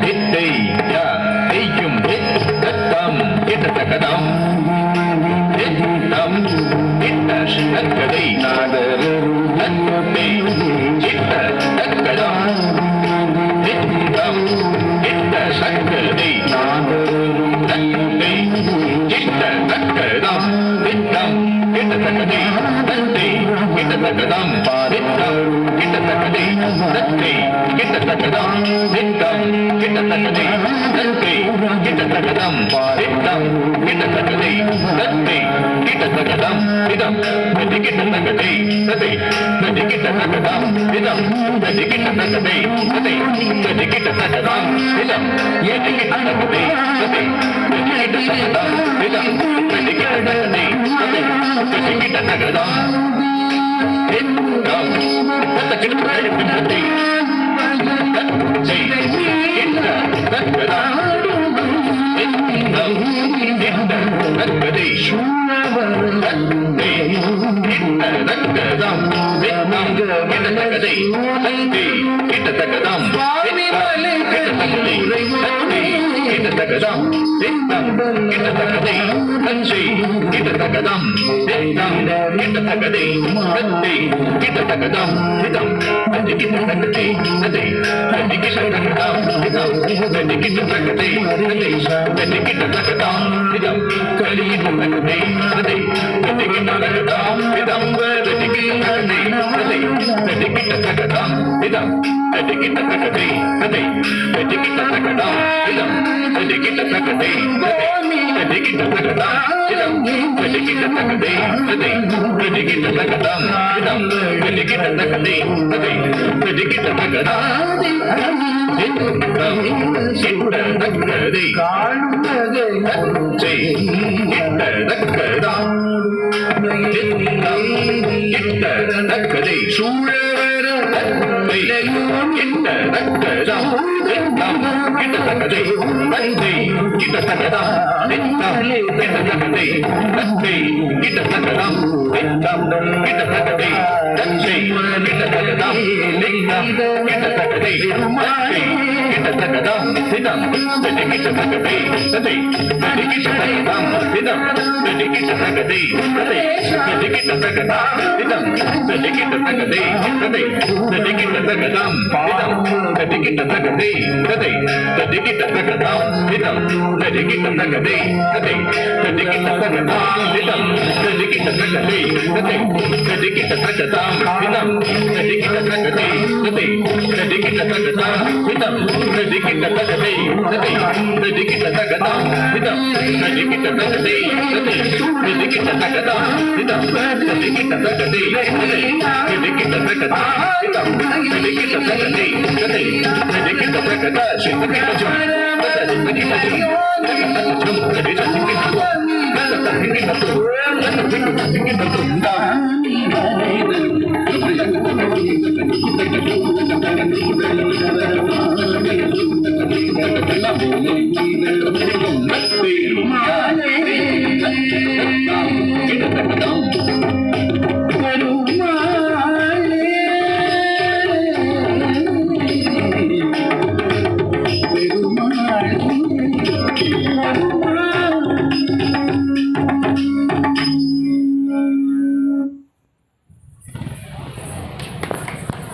வித்தை யா செய்யும் வித்தம் கிட்டத்தக்கதாம் வித்தம் கிட்ட தக்கதை நன்மை கிட்ட தக்கதாம் வித்தம் கிட்ட சக்கதை நன்மை கிட்ட தக்கதாம் வித்தம் கிட்ட தக்கதை நன்மை கிட்ட தக்கதாம் வித்தம் கிட்ட தக்கதை நன்மை கிட்ட தக்கதாம் வித்தம் கிட்ட தக்கதை நன்மை கிட்ட தக்கதாம் வித்தம் கிட்ட தக்கதை நன்மை கிட்ட தக்கதாம் விதம் நதி கிட்ட தக்கதை நதி நதி கிட்ட தக்கதாம் விதம் நதி கிட்ட தக்கதை நதி நதி கிட்ட தக்கதாம் விதம் நதி கிட்ட தக்கதை நதி நதி கிட்ட தக்கதாம் விதம் நதி கிட்ட தக்கதை நதி நதி கிட்ட தக்கதாம் விதம் நதி கிட்ட தக்கதை